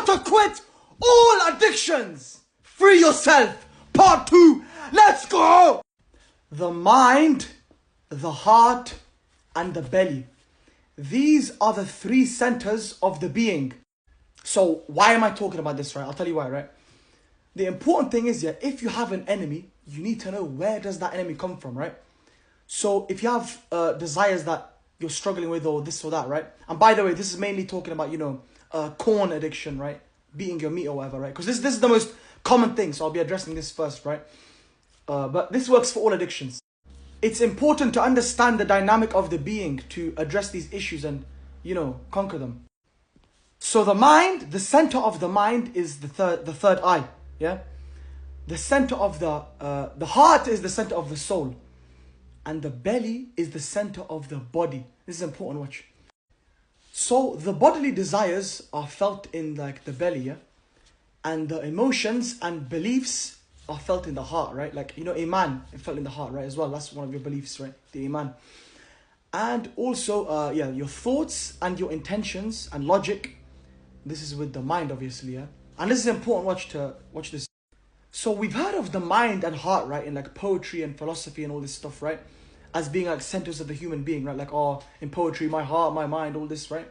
to quit all addictions. Free yourself. Part 2. Let's go. The mind, the heart, and the belly. These are the 3 centers of the being. So why am I talking about this, right? I'll tell you why, right? The important thing is, if you have an enemy, you need to know where does that enemy come from, right? So if you have desires that you're struggling with or this or that, right? And by the way, this is mainly talking about, corn addiction, right? Beating your meat or whatever, right? Because this is the most common thing. So I'll be addressing this first, right? But this works for all addictions. It's important to understand the dynamic of the being to address these issues and, conquer them. So the mind, the center of the mind is the third eye, yeah? The center of the heart is the center of the soul. And the belly is the center of the body. This is important, watch. So the bodily desires are felt in the belly, yeah? And the emotions and beliefs are felt in the heart, right? Iman, it felt in the heart, right, as well. That's one of your beliefs, right? The Iman. And also, your thoughts and your intentions and logic. This is with the mind, obviously, yeah? And this is important, watch this. So we've heard of the mind and heart, right? In poetry and philosophy and all this stuff, right? As being centers of the human being, right? In poetry, my heart, my mind, all this, right?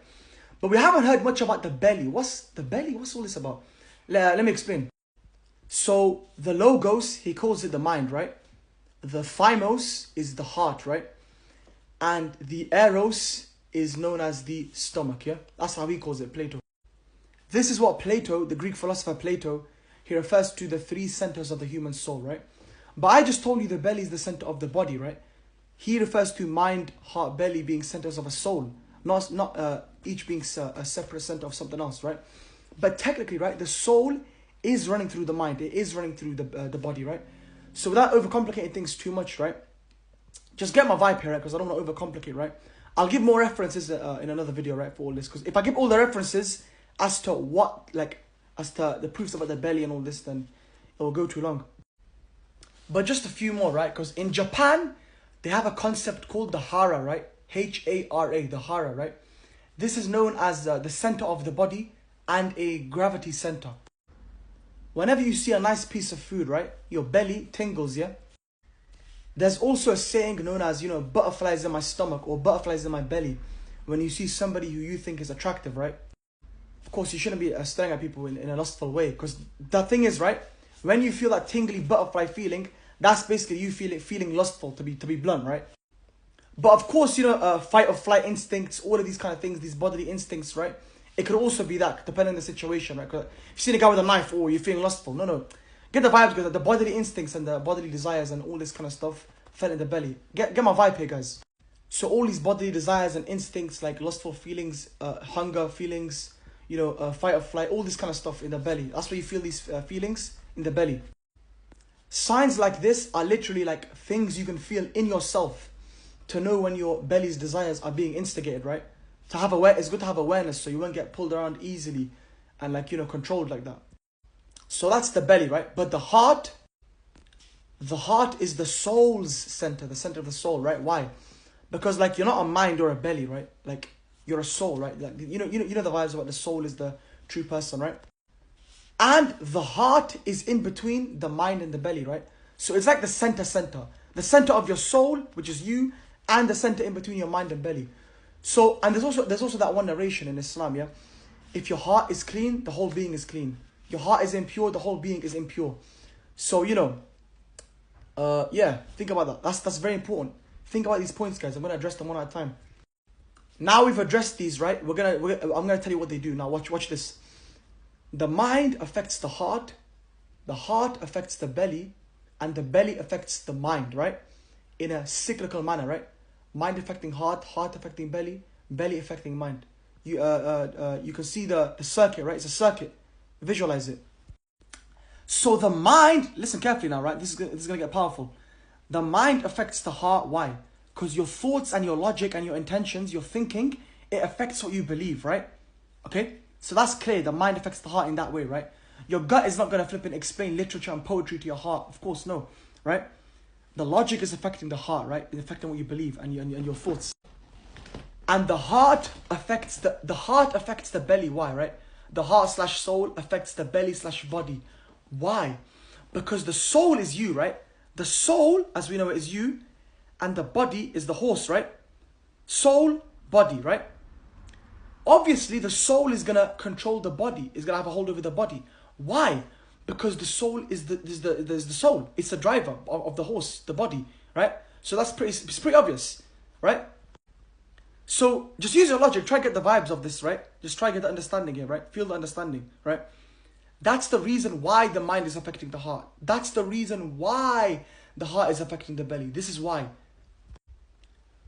But we haven't heard much about the belly. What's the belly? What's all this about? Let me explain. So the logos, he calls it the mind, right? The thymos is the heart, right? And the eros is known as the stomach, yeah? That's how he calls it, Plato. This is what Plato, the Greek philosopher Plato, he refers to the 3 centers of the human soul, right? But I just told you the belly is the center of the body, right? He refers to mind, heart, belly being centers of a soul, not each being a separate center of something else, right? But technically, right, the soul is running through the mind. It is running through the body, right? So without overcomplicating things too much, right? Just get my vibe here, right? Because I don't want to overcomplicate, right? I'll give more references in another video, right, for all this. Because if I give all the references as to as to the proofs about the belly and all this, then it will go too long. But just a few more, right? Because in Japan, they have a concept called the hara, right? H-A-R-A, the hara, right? This is known as the center of the body and a gravity center. Whenever you see a nice piece of food, right? Your belly tingles, yeah? There's also a saying known as, butterflies in my stomach or butterflies in my belly. When you see somebody who you think is attractive, right? Of course, you shouldn't be staring at people in a lustful way. Because the thing is, right? When you feel that tingly butterfly feeling, that's basically you feeling lustful, to be blunt, right? But of course, fight or flight instincts, all of these kind of things, these bodily instincts, right? It could also be that, depending on the situation, right? 'Cause if you see a guy with a knife, oh, you're feeling lustful. No. Get the vibes, because the bodily instincts and the bodily desires and all this kind of stuff felt in the belly. Get my vibe here, guys. So all these bodily desires and instincts, like lustful feelings, hunger feelings, fight or flight, all this kind of stuff in the belly. That's where you feel these feelings, in the belly. Signs like this are literally things you can feel in yourself to know when your belly's desires are being instigated, right? It's good to have awareness so you won't get pulled around easily and controlled like that. So that's the belly, right? But the heart is the soul's center, the center of the soul, right? Why? Because you're not a mind or a belly, right? You're a soul, right? You know the vibes about the soul is the true person, right? And the heart is in between the mind and the belly, right? So it's like the center. The center of your soul, which is you, and the center in between your mind and belly. So, and there's also that one narration in Islam, yeah? If your heart is clean, the whole being is clean. Your heart is impure, the whole being is impure. So, think about that. That's very important. Think about these points, guys. I'm going to address them one at a time. Now we've addressed these, right? I'm going to tell you what they do. Now, watch this. The mind affects the heart affects the belly, and the belly affects the mind, right? In a cyclical manner, right? Mind affecting heart affecting belly, belly affecting mind. You can see the circuit, right? It's a circuit. Visualize it. So the mind, listen carefully now, right? This is going to get powerful. The mind affects the heart. Why? Because your thoughts and your logic and your intentions, your thinking, it affects what you believe, right? Okay? So that's clear. The mind affects the heart in that way, right? Your gut is not going to flip and explain literature and poetry to your heart. Of course, no, right? The logic is affecting the heart, right? It's affecting what you believe and your thoughts. And the heart affects the belly. Why, right? the heart slash soul affects the belly slash body. Why? Because the soul is you, right? The soul, as we know, is you, and the body is the horse, right? Soul, body, right? Obviously, the soul is gonna control the body. It's gonna have a hold over the body. Why? Because the soul is the soul. It's the driver of the horse, the body, right? So it's pretty obvious, right? So just use your logic. Try to get the vibes of this, right? Just try to get the understanding here, right? Feel the understanding, right? That's the reason why the mind is affecting the heart. That's the reason why the heart is affecting the belly. This is why.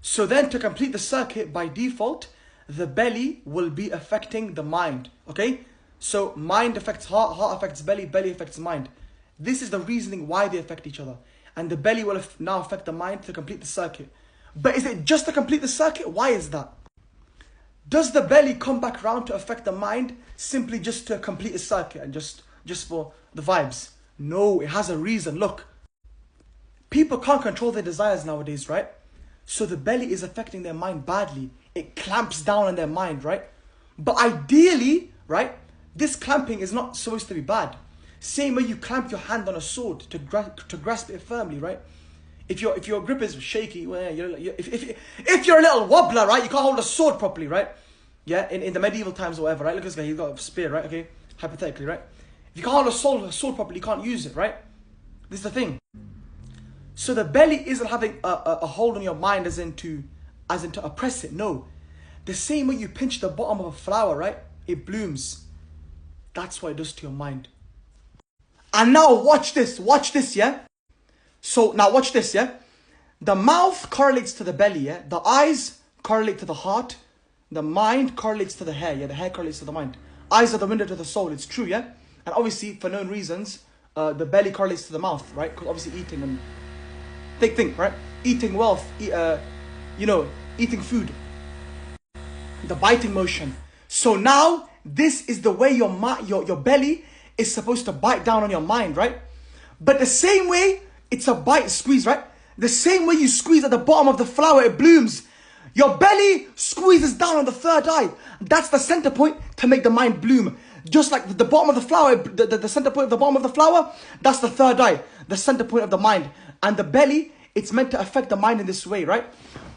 So then to complete the circuit, by default, the belly will be affecting the mind, okay? So mind affects heart, heart affects belly, belly affects mind. This is the reasoning why they affect each other. And the belly will now affect the mind to complete the circuit. But is it just to complete the circuit? Why is that? Does the belly come back around to affect the mind simply just to complete a circuit and just for the vibes? No, it has a reason. Look, people can't control their desires nowadays, right? So the belly is affecting their mind badly. It clamps down on their mind, right? But ideally, right, this clamping is not supposed to be bad. Same way you clamp your hand on a sword to grasp it firmly, right? If your grip is shaky, well, if you're a little wobbler, right, you can't hold a sword properly, right? Yeah, in the medieval times or whatever, right? Look at this guy, he's got a spear, right? Okay, hypothetically, right? If you can't hold a sword properly, you can't use it, right? This is the thing. So the belly isn't having a hold on your mind as in to oppress it. No, the same way you pinch the bottom of a flower, right? It blooms. That's what it does to your mind. And now watch this, yeah? So now watch this, yeah? The mouth correlates to the belly, yeah? The eyes correlate to the heart. The mind correlates to the hair, yeah? The hair correlates to the mind. Eyes are the window to the soul, it's true, yeah? And obviously, for known reasons, the belly correlates to the mouth, right? Because obviously eating and... Think, right? Eating wealth, eating food. The biting motion. So now, this is the way your belly is supposed to bite down on your mind, right? But the same way, it's a bite squeeze, right? The same way you squeeze at the bottom of the flower, it blooms. Your belly squeezes down on the third eye. That's the center point to make the mind bloom. Just like the bottom of the flower, the center point of the bottom of the flower, that's the third eye, the center point of the mind. And the belly, it's meant to affect the mind in this way, right?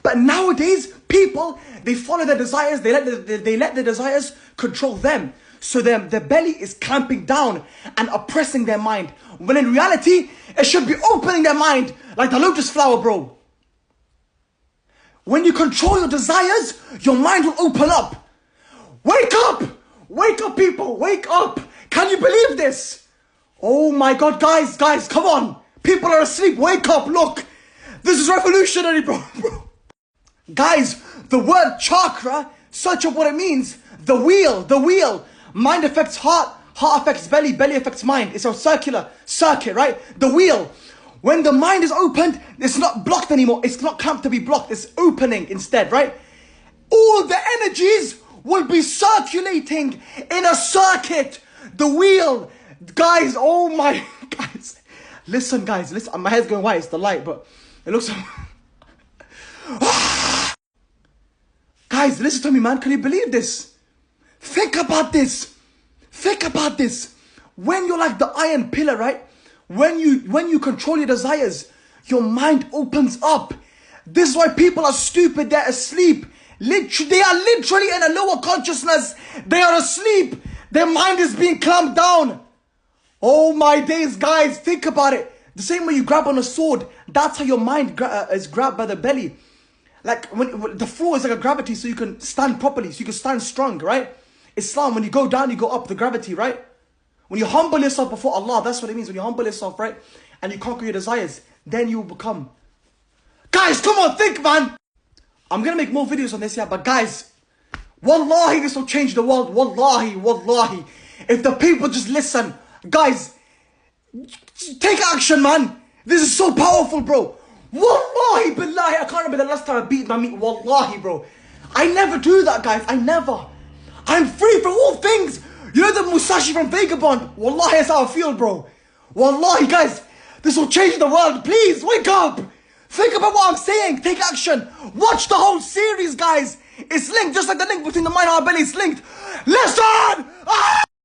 But nowadays, people, they follow their desires, they let their desires control them. So their belly is clamping down and oppressing their mind. When in reality, it should be opening their mind like the lotus flower, bro. When you control your desires, your mind will open up. Wake up! Wake up, people! Wake up! Can you believe this? Oh my God, guys, come on! People are asleep, wake up, look! This is revolutionary, bro. Guys, the word chakra, search up what it means. The wheel. Mind affects heart, heart affects belly, belly affects mind. It's a circular circuit, right? The wheel. When the mind is opened, it's not blocked anymore. It's not clamped to be blocked. It's opening instead, right? All the energies will be circulating in a circuit. The wheel. Guys, oh my... Guys, listen, My head's going white. It's the light, but it looks... Guys, listen to me, man. Can you believe this? Think about this. When you're like the iron pillar, right? When you control your desires, your mind opens up. This is why people are stupid. They're asleep. They are literally in a lower consciousness. They are asleep. Their mind is being clamped down. Oh my days, guys. Think about it. The same way you grab on a sword, that's how your mind is grabbed by the belly. Like when the floor is like a gravity, so you can stand properly, so you can stand strong, right? Islam, when you go down, you go up, the gravity, right? When you humble yourself before Allah, that's what it means. When you humble yourself, right? And you conquer your desires, then you will become. Guys, come on, think, man. I'm going to make more videos on this, yeah, but guys, wallahi, this will change the world. Wallahi. If the people just listen, guys, take action, man. This is so powerful, bro. Wallahi, billahi, I can't remember the last time I beat my meat. Wallahi, bro. I never do that, guys. I never. I'm free from all things. You know the Musashi from Vagabond? Wallahi, that's how I feel, bro. Wallahi, guys, this will change the world. Please, wake up. Think about what I'm saying. Take action. Watch the whole series, guys. It's linked just like the link between the mind and our belly is linked. Listen! Ah!